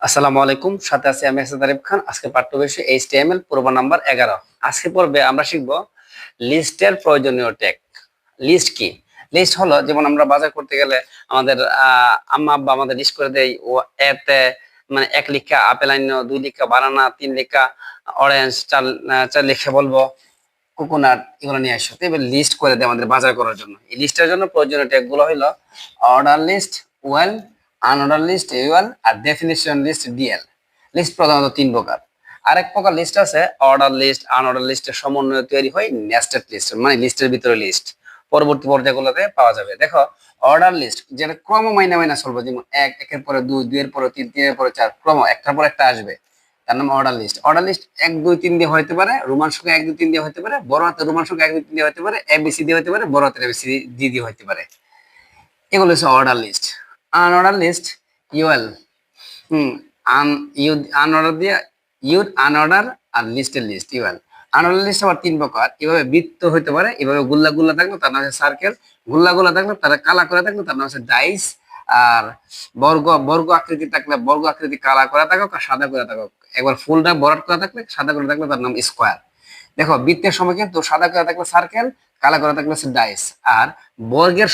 আসসালামু আলাইকুম, সাথে আছি আমি হাসান আরিফ খান। আজকে পাঠ্য বিষয় HTML পর্ব নাম্বার 11। আজকে পর্বে আমরা শিখব লিস্টের প্রয়োজনীয় ট্যাগ। লিস্ট কি? লিস্ট হলো যেমন আমরা বাজার করতে গেলে আমাদের আম্মা আব্বা আমাদের লিস্ট করে দেয় ও এতে, মানে 1 লিখা আপেল আইনো, 2 লিখা বানানা, 3 লিখা অরেঞ্জ, 4 লিখে বলবো কোকোনাট, এগুলো নিয়ে আসো। তো এবার লিস্ট করে দেয় আমাদের বাজার করার জন্য। এই লিস্টের জন্য প্রয়োজনীয় ট্যাগ গুলো হলো order list OL, unorder list UL, আর ডেফিনিশন লিস্ট ডিএল। লিস্ট প্রধানত 3 প্রকার। আরেক প্রকার লিস্ট আছে অর্ডার লিস্ট। আনঅর্ডার লিস্টের সমন্বয়ে তৈরি হয় নেস্টেড লিস্ট, মানে লিস্টের ভিতরে লিস্ট পরবর্তী পর্যায়গুলোতে পাওয়া যাবে। দেখো, অর্ডার লিস্ট যেটা ক্রম মাইনা মাইনা চলবে, যেমন 1 একের পরে 2, 2 এর পরে 3, 3 এর পরে 4, ক্রম একটার পর একটা আসবে, তার নাম অর্ডার লিস্ট। অর্ডার লিস্ট 1 2 3 দিয়ে হতে পারে, রোমান সংখ্যা 1 2 3 দিয়ে হতে পারে, বড় হাতের রোমান সংখ্যা 1 2 3 দিয়ে হতে পারে, এবিসি দিয়ে হতে পারে, বড় হাতের এবিসি ডি দিয়ে হতে পারে। এগুলো হচ্ছে order list. Unorder list UL, হুম, আনঅর্ডার দিয়ে ইউড আনঅর্ডার, আর লিস্টের লিস্ট ইউএল। আনঅর্ডার লিস্ট আবার 3 প্রকার। এভাবে বৃত্ত হতে পারে, এভাবে গুল্লা গুল্লা থাকলে তার নাম হচ্ছে সার্কেল, গুল্লা গুল্লা থাকলে তারা কালা করে থাকলে তার নাম হচ্ছে ডাইস, আর বর্গ বর্গ আকৃতি থাকলে বর্গ আকৃতি কালা করে থাকুক আর সাদা করে থাকুক, একবার ফুলটা বরাট করে থাকলে সাদা করে থাকলে তার নাম স্কোয়ার। দেখো, বৃত্তের সময় কিন্তু সাদা করে থাকলে সার্কেল, কালা করে থাকলে হচ্ছে ডাইস, আর বর্গের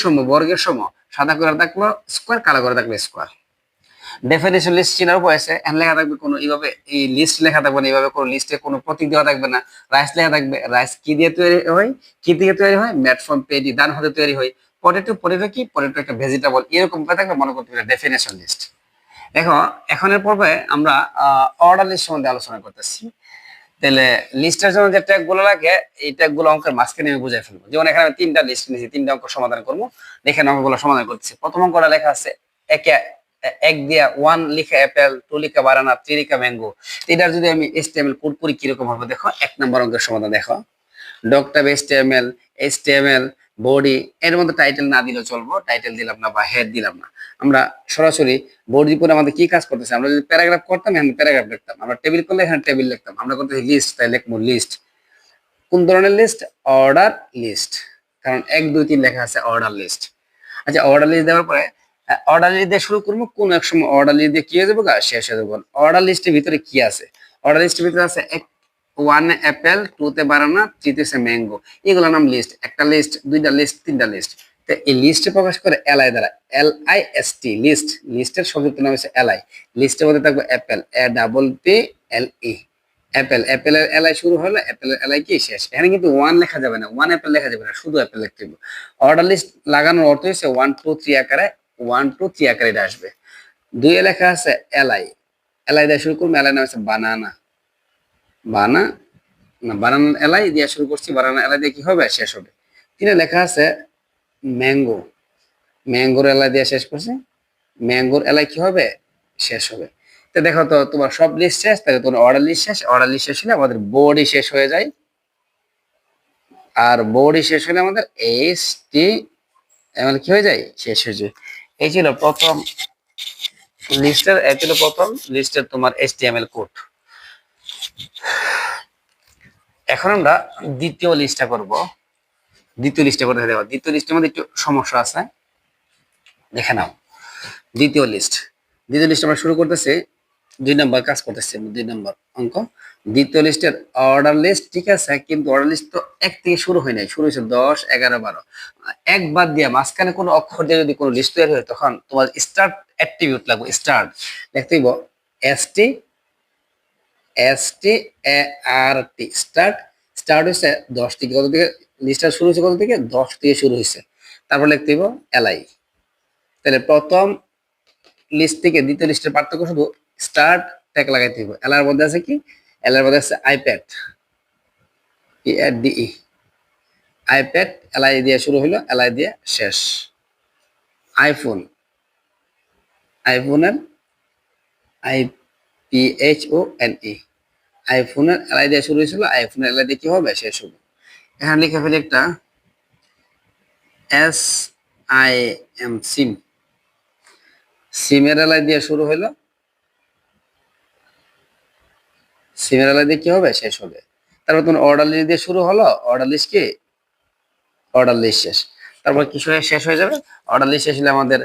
সময় সাদা করে থাকলো স্কোয়ার, কালা করে থাকলে স্কোয়ার। ডেফিনেশন লিস্ট চেনার উপায় আছে। এখানে লেখা থাকবে কোনো এইভাবে, এই লিস্ট লেখা থাকবে না এইভাবে, কোনো লিস্টে কোনো প্রতীক দেওয়া থাকবে না। রাইস লেখা থাকবে, রাইস কি দিয়ে তৈরি হয়, কি দিয়ে তৈরি হয়, মেড ফ্রম পেডি, ধান হতে তৈরি হয়। পটেটো, পটেটো কি, পটেটো একটা ভেজিটেবল, এরকম করে থাকলে মনে করতে পারে ডেফিনেশন লিস্ট। দেখো, এখনের পর্বে আমরা অর্ডার লিস্ট সম্বন্ধে আলোচনা করতেছি। তাহলে লিস্টের জন্য যে ট্যাগ গুলো লাগে, এই ট্যাগ গুলো অঙ্কের মাঝখানে আমি বুঝাই ফেলবো। যেমন এখানে আমি 3টা লিস্ট নিয়েছি, 3টা অঙ্ক সমাধান করবো। দেখেন অঙ্কগুলো সমাধান করতেছি। প্রথম অঙ্কটা লেখা আছে একে 1 দিয়া 1 লিখা অ্যাপেল, 2 লিখা বানানা, 3 লিখা ম্যাঙ্গো। এটার যদি আমি HTML কোড করি কিরকম হবে দেখো। 1 নম্বর অঙ্কের সমাধান দেখো। ডকট্যাব HTML, HTML বডি, এর মধ্যে টাইটেল না দিলেও চলবো, টাইটেল দিলাম না বা হেড দিলাম না। আমরা সরাসরি বডি পরে আমাদের কি কাজ করতেছে, আমরা যদি প্যারাগ্রাফ করতাম এখানে প্যারাগ্রাফ লিখতাম, আমরা টেবিল করলে এখানে টেবিল লিখতাম। আমরা করতেছি লিস্ট, তাই লিখবো লিস্ট। কোন ধরনের লিস্ট? অর্ডার লিস্ট, কারণ 1 2 3 লেখা আছে অর্ডার লিস্ট। আচ্ছা, অর্ডার লিস্ট দেওয়ার পরে অর্ডার লিস্ট দিয়ে শুরু করবো। কোন এক সময় অর্ডার লিস্ট দিয়ে কি হয়ে যাবে, শেষ হয়ে যাবে। অর্ডার লিস্টের ভিতরে কি আছে? অর্ডার লিস্টের ভিতরে আছে 1 অ্যাপেল, 2 তে বানানা, 3 তে ম্যাঙ্গো। এগুলো নাম লিস্ট। একটা লিস্ট, 2টা লিস্ট, 3টা লিস্ট। তো এই লিস্টে প্রকাশ করে এলআই দ্বারা, LIST লিস্ট। লিস্টের সংক্ষিপ্ত নাম হচ্ছে এলআই। লিস্টের মধ্যে থাকবে অ্যাপেল, APPLE, অ্যাপেল। অ্যাপেলের এলআই শুরু হলো, অ্যাপেলের এলআই কি শেষ। এখানে কিন্তু 1 লেখা যাবে না, 1 অ্যাপেল লেখা যাবে না, শুধু অ্যাপেল লিখতে হবে। অর্ডার লিস্ট লাগানোর অর্থ হচ্ছে 1 2 3 আকারে, 1 2 3 আকারে এটা আসবে। 2 এ লেখা আছে এলআই, এলআই দিয়ে শুরু করবো। এলআই নাম হচ্ছে বানানা, বানা না, বানানা এলআই দিয়ে শুরু করছি, বানানা এলআই দিয়ে কি হবে, শেষ হবে। 3 এ লেখা আছে ম্যাঙ্গো, ম্যাঙ্গোর এলআই দিয়ে শেষ করছি, ম্যাঙ্গোর এলআই কি হবে, শেষ হবে। তো দেখো তো, তোমার সব লিস্ট শেষ, তাহলে তোমার অর্ডার লিস্ট শেষ। অর্ডার লিস্ট শেষ হলে আমাদের বডি শেষ হয়ে যায়, আর বডি শেষ হলে আমাদের HTML কি হয়ে যায়, শেষ হয়ে যায়। এই ছিল প্রথম লিস্টের, এই ছিল প্রথম লিস্টের তোমার HTML কোড। এখন আমরা দ্বিতীয় লিস্টটা করব। দ্বিতীয় লিস্টে করতে দেওয়া, দ্বিতীয় লিস্টের মধ্যে একটু সমস্যা আছে, দেখে নাও। দ্বিতীয় লিস্ট, দ্বিতীয় লিস্ট আমরা শুরু করতেছি, 2 নম্বর কাজ করতেছি, 2 নম্বর অঙ্ক। দ্বিতীয় লিস্টের অর্ডার লিস্ট, ঠিক আছে, কিন্তু অর্ডার লিস্ট তো 1 থেকে শুরু হয় নাই, শুরু হয়েছে 10 11 12। এক বাদ দিয়ে মাঝখানে কোনো অক্ষর দিয়ে যদি কোনো লিস্ট তৈরি হয়, তখন তোমার স্টার্ট অ্যাট্রিবিউট লাগবে। স্টার্ট দেখতে হইব START, স্টার্ট। স্টার্ট হয়েছে 10 থেকে, কত থেকে লিস্টটা শুরু হয়েছে, কত থেকে, 10 থেকে শুরু হয়েছে। তারপর লিখতে হইব এলআই। তাহলে প্রথম লিস্ট থেকে দ্বিতীয় লিস্টের পার্থক্য শুধু স্টার্ট ট্যাগ লাগাইতে হইব। এলআর মধ্যে আছে কি, এলআর মধ্যে আছে আইপ্যাড, EADE, আইপ্যাড এলআই দিয়ে শুরু হলো, এলআই দিয়ে শেষ। আইফোন, আইফোনের IPHONE, আইফোনের এলআই দিয়ে শুরু হয়েছিল, আইফোনের এলআই দিয়ে কি হবে, শেষ হবে। এখানে লিখে ফেলি একটা SIM, সিম, সিমের এলআই দিয়ে শুরু হলো, সিমের এলআই দিয়ে কি হবে, শেষ হবে। তারপর তোমার অর্ডার লিস্ট দিয়ে শুরু হলো, অর্ডার লিস্ট কি, অর্ডার লিস্ট শেষ। তারপর কিছু শেষ হয়ে যাবে। অর্ডার লিস্ট শেষ হলে আমাদের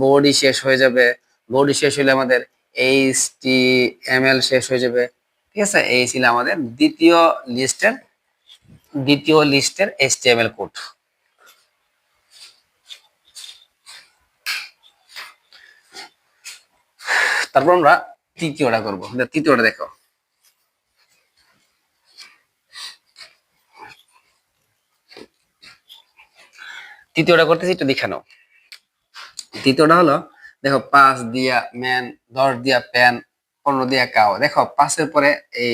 বডি শেষ হয়ে যাবে। বডি শেষ হলে আমাদের HTML শেষ হয়ে যাবে। ঠিক আছে, এই ছিল আমাদের দ্বিতীয় লিস্টের HTML কোড। তারপর আমরা তৃতীয়টা করবো। তৃতীয়টা দেখো, তৃতীয়টা করতেছি, একটু দেখে নাও। তৃতীয়টা হলো, দেখো 5 দিয়া ম্যান, 10 দিয়া প্যান, 15 দিয়া কাও। দেখো 5-এর পরে এই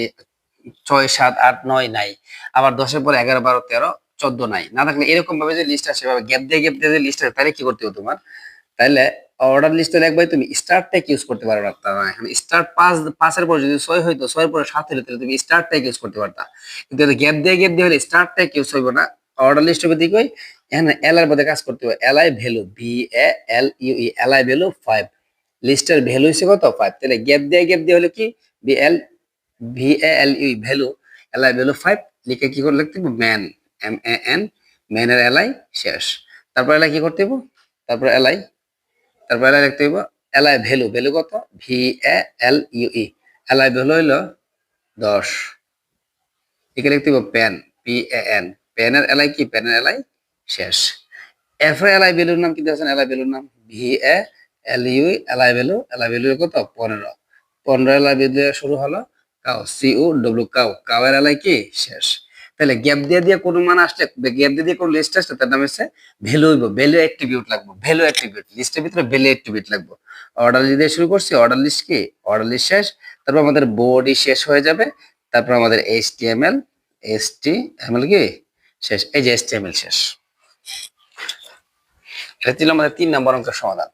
6, 7, 8, 9 নাই, আবার 10-এর পরে 11, 12, 13, 14 নাই। না থাকলে এরকম ভাবে যে লিস্ট আসে, গ্যাপ দিয়ে যে লিস্ট আসে, তাহলে কি করতে হবে তোমার? তাহলে অর্ডার লিস্টে লিখবে তুমি স্টার্ট ট্যাগ ইউজ করতে পারো না। তার মানে এখানে স্টার্ট 5-এর পর যদি 6 হইতো, 6-এর পরে 7 হইতো, তাহলে তুমি স্টার্ট ট্যাগ ইউজ করতে পারতা। কিন্তু গ্যাপ দিয়ে হলে স্টার্ট ট্যাগ ইউজ হইব না। অর্ডার লিস্ট হবে দিকে এখানে এল এর মধ্যে কাজ করতে হবে। LI value, VALUE, LI value 5, লিস্টের ভ্যালু হচ্ছে কত? 5। তাহলে গ্যাপ দিয়ে হলে কি, VALUE ভ্যালু, এলআই ভ্যালু 5 লিখে কি করে লিখতে হবে? ম্যান, MAN, ম্যানের এলআই শেষ। তারপর এলআই কি করতে হবে? তারপর এলআই লিখতে হইব এলআই ভ্যালু, ভ্যালু কত? VALUE, এলআই ভ্যালু হইলো 10। এখানে লিখতে হইব প্যান, PAN, প্যানের এলআই কি? প্যানের এলআই শেষ। এরপরে এলআই ভ্যালুর নাম কি দিয়েছেন? এলআই ভ্যালুর নাম VALUE, এলআই ভ্যালু কত? 15। 15 এলআই ভ্যালু শুরু হলো কাউ, COW, কাউয়ের এলআই কি? শেষ। তাহলে গ্যাপ দিয়ে কোনো মান আসলে, গ্যাপ দিয়ে কোনো লিস্ট আসলে, তার নাম হচ্ছে ভ্যালু হইব, ভ্যালু অ্যাট্রিবিউট লাগবে, ভ্যালু অ্যাট্রিবিউট লিস্টের ভিতরে ভ্যালু অ্যাট্রিবিউট লাগবে। অর্ডার লিস্ট দিয়ে শুরু করছি, অর্ডার লিস্ট কি? অর্ডার লিস্ট শেষ। তারপর আমাদের বডি শেষ হয়ে যাবে। তারপর আমাদের HTML কি শেষ। এই যে HTML শেষ। এটা ছিল আমাদের 3 নম্বর অঙ্কের সমাধান।